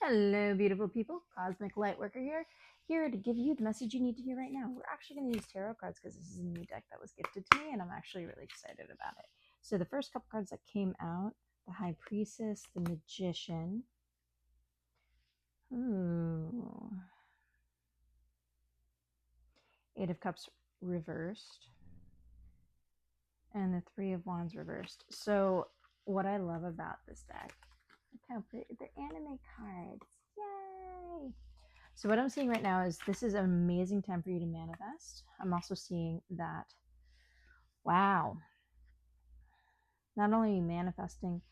Hello, beautiful people. Cosmic Lightworker here to give you the message you need to hear right now. We're actually going to use tarot cards because this is a new deck that was gifted to me, and I'm actually really excited about it. So the first couple cards that came out, the High Priestess, the Magician. Ooh. Eight of Cups reversed, and the Three of Wands reversed. So what I love about this deck, look how pretty, they're anime cards. Yay! So what I'm seeing right now is this is an amazing time for you to manifest. I'm also seeing that, wow, not only are you manifesting,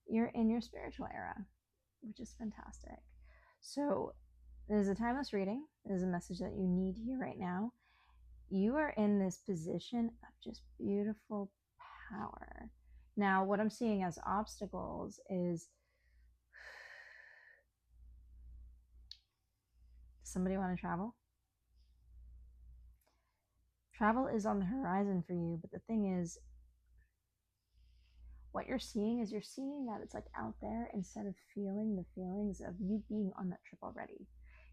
you're in your spiritual era, which is fantastic. So this is a timeless reading. This is a message that you need to hear right now. You are in this position of just beautiful power. Now, what I'm seeing as obstacles is somebody want to travel? Travel is on the horizon for you, but the thing is, what you're seeing is you're seeing that it's like out there instead of feeling the feelings of you being on that trip already.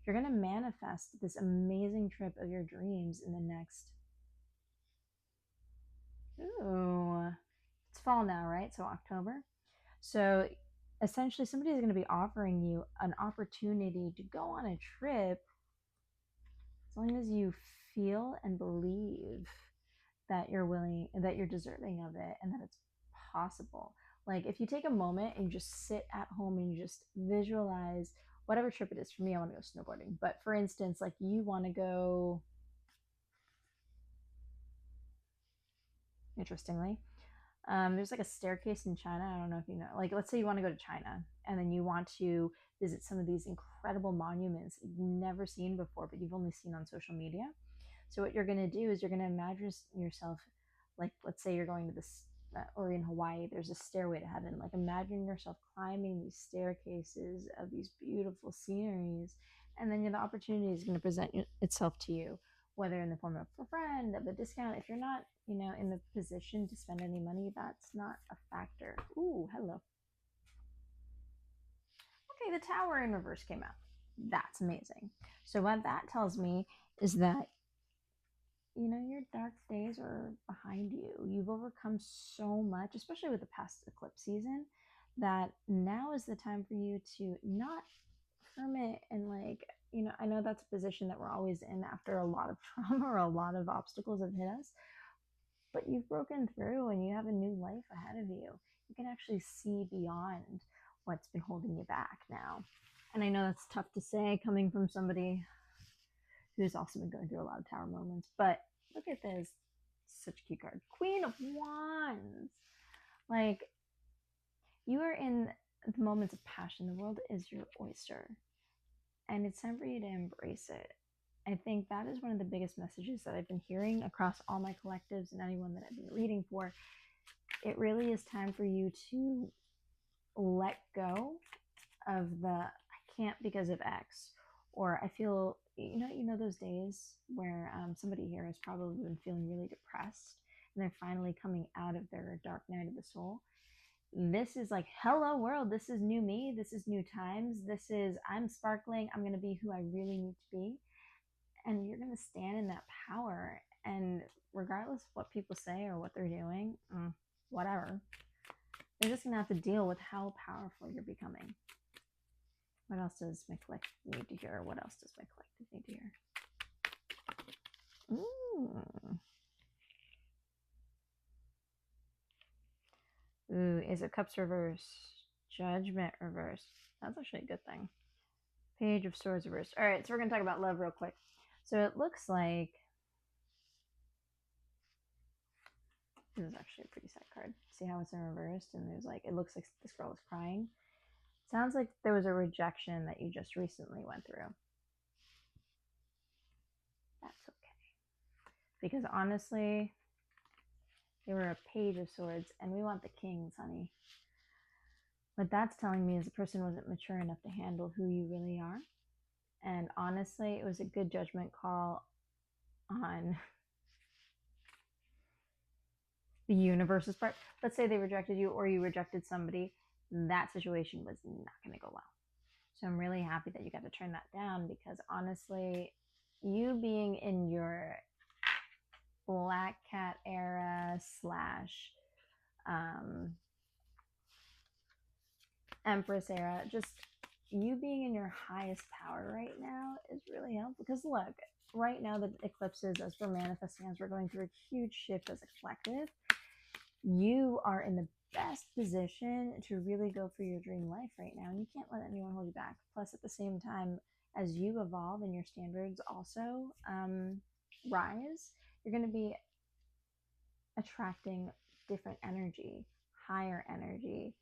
You're going to manifest this amazing trip of your dreams in the next, ooh, it's fall now, right? So October. So essentially somebody is going to be offering you an opportunity to go on a trip as long as you feel and believe that you're willing, that you're deserving of it, and that it's possible. Like if you take a moment and you just sit at home and you just visualize whatever trip it is. For me, I want to go snowboarding, but for instance, like you want to go, interestingly, there's like a staircase in China. I don't know if you know, like let's say you want to go to China and then you want to visit some of these incredible monuments that you've never seen before, but you've only seen on social media. So what you're going to do is you're going to imagine yourself, like let's say you're going to this, or in Hawaii, there's a stairway to heaven. Like imagine yourself climbing these staircases of these beautiful sceneries, and then the opportunity is going to present itself to you, whether in the form of a friend, of a discount. If you're not, in the position to spend any money, that's not a factor. Ooh, hello. Okay, the Tower in reverse came out. That's amazing. So what that tells me is that your dark days are behind you. You've overcome so much, especially with the past eclipse season, that now is the time for you to not hermit and I know that's a position that we're always in after a lot of trauma or a lot of obstacles have hit us, but you've broken through and you have a new life ahead of you. You can actually see beyond what's been holding you back now. And I know that's tough to say coming from somebody who's also been going through a lot of tower moments. But look at this. Such a cute card. Queen of Wands. Like, you are in the moments of passion. The world is your oyster. And it's time for you to embrace it. I think that is one of the biggest messages that I've been hearing across all my collectives and anyone that I've been reading for. It really is time for you to let go of the I can't because of X, or I feel, those days where somebody here has probably been feeling really depressed and they're finally coming out of their dark night of the soul. This is like, hello world, this is new me, this is new times, this is, I'm sparkling, I'm going to be who I really need to be, and you're going to stand in that power. And regardless of what people say or what they're doing, whatever, they're just going to have to deal with how powerful you're becoming. What else does my collective need to hear? What else does my collective need to hear? Ooh, is it Cups reverse? Judgment reverse. That's actually a good thing. Page of Swords reverse. All right, so we're going to talk about love real quick. So it looks like this is actually a pretty sad card. See how it's in reversed? And there's it looks like this girl is crying. Sounds like there was a rejection that you just recently went through. That's okay. Because honestly, they were a Page of Swords, and we want the kings, honey. What that's telling me is the person wasn't mature enough to handle who you really are. And honestly, it was a good judgment call on the universe's part. Let's say they rejected you or you rejected somebody. That situation was not going to go well. So I'm really happy that you got to turn that down, because honestly, you being in your Black Cat era slash um, Empress era, just you being in your highest power right now is really helpful. Because look, right now the eclipses, as we're manifesting, as we're going through a huge shift as a collective, you are in the best position to really go for your dream life right now, and you can't let anyone hold you back. Plus, at the same time, as you evolve and your standards also rise, you're going to be attracting different energy, higher energy,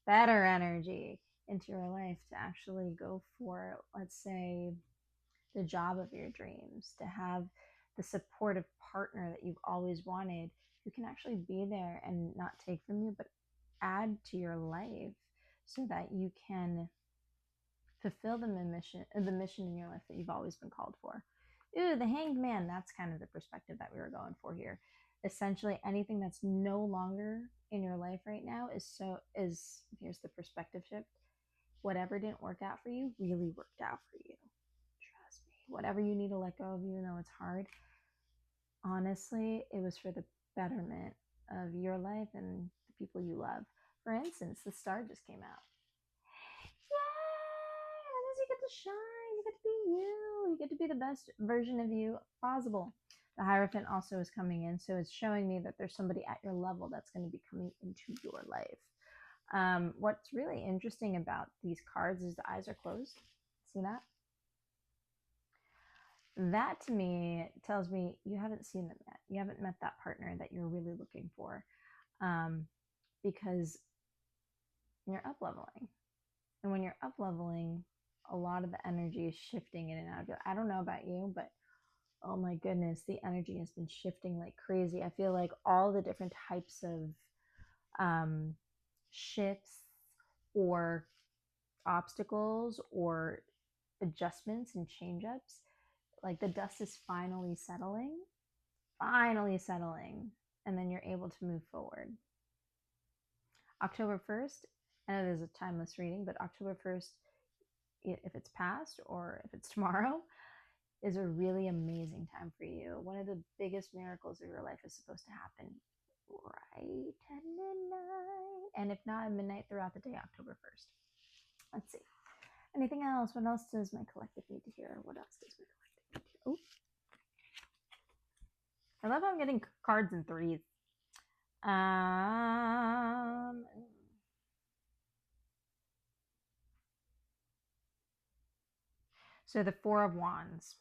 better energy into your life to actually go for, let's say, the job of your dreams, to have the supportive partner that you've always wanted, who can actually be there and not take from you, but add to your life, so that you can fulfill the mission in your life that you've always been called for. Ooh, the Hanged Man, that's kind of the perspective that we were going for here. Essentially, anything that's no longer in your life right now is here's the perspective shift. Whatever didn't work out for you really worked out for you. Trust me. Whatever you need to let go of, even though it's hard, honestly, it was for the betterment of your life and the people you love. For instance, the star just came out. Yay! That means you get to shine. You get to be you. You get to be the best version of you possible. The Hierophant also is coming in, so it's showing me that there's somebody at your level that's going to be coming into your life. What's really interesting about these cards is the eyes are closed. See that? That to me tells me you haven't seen them yet. You haven't met that partner that you're really looking for, because you're up leveling. And when you're up leveling, a lot of the energy is shifting in and out of you. I don't know about you, but oh my goodness, the energy has been shifting like crazy. I feel like all the different types of shifts or obstacles or adjustments and change ups, like the dust is finally settling, and then you're able to move forward. October 1st, I know there's a timeless reading, but October 1st, if it's past or if it's tomorrow, is a really amazing time for you. One of the biggest miracles of your life is supposed to happen right at midnight. And if not, at midnight throughout the day, October 1st. Let's see. Anything else? What else does my collective need to hear? What else does my collective need to hear? Oh, I love how I'm getting cards in threes. So the Four of Wands.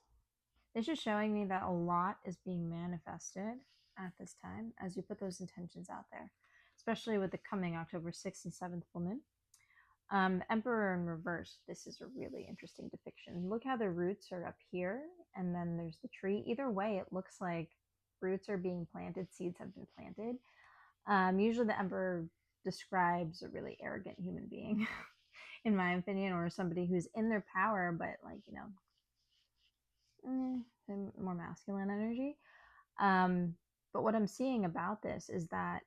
This is showing me that a lot is being manifested at this time as you put those intentions out there, especially with the coming October 6th and 7th full moon. Emperor in reverse. This is a really interesting depiction. Look how the roots are up here, and then there's the tree. Either way, it looks like roots are being planted, seeds have been planted. Usually the Emperor describes a really arrogant human being, in my opinion, or somebody who's in their power, but like, more masculine energy. But what I'm seeing about this is that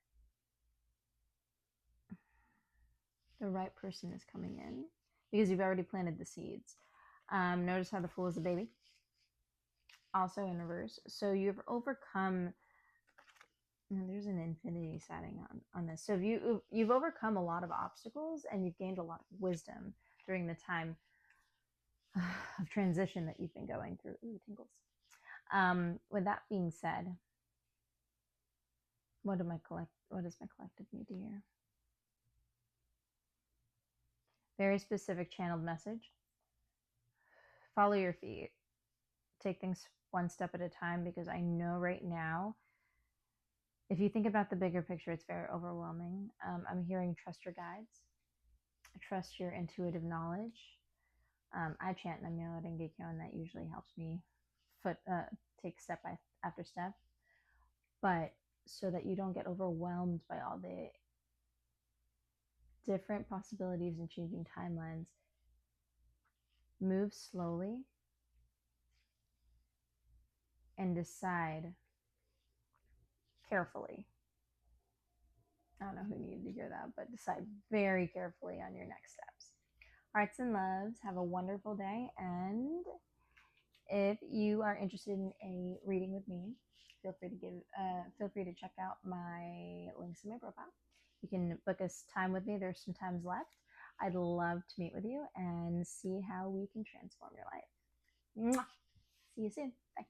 the right person is coming in because you've already planted the seeds. Notice how the Fool is a baby, also in reverse. So you've overcome. There's an infinity setting on this. So you've overcome a lot of obstacles and you've gained a lot of wisdom during the time of transition that you've been going through. Ooh, tingles. With that being said, what does my collective need to hear? Very specific channeled message. Follow your feet. Take things one step at a time, because I know right now, if you think about the bigger picture, it's very overwhelming. I'm hearing trust your guides, trust your intuitive knowledge. I chant Namyo Renge-kyo, and that usually helps me take step after step. But so that you don't get overwhelmed by all the different possibilities and changing timelines, move slowly and decide carefully. I don't know who needed to hear that, but decide very carefully on your next steps. Hearts and loves. Have a wonderful day. And if you are interested in a reading with me, feel free to check out my links in my profile. You can book a time with me. There's some times left. I'd love to meet with you and see how we can transform your life. Mwah! See you soon. Bye.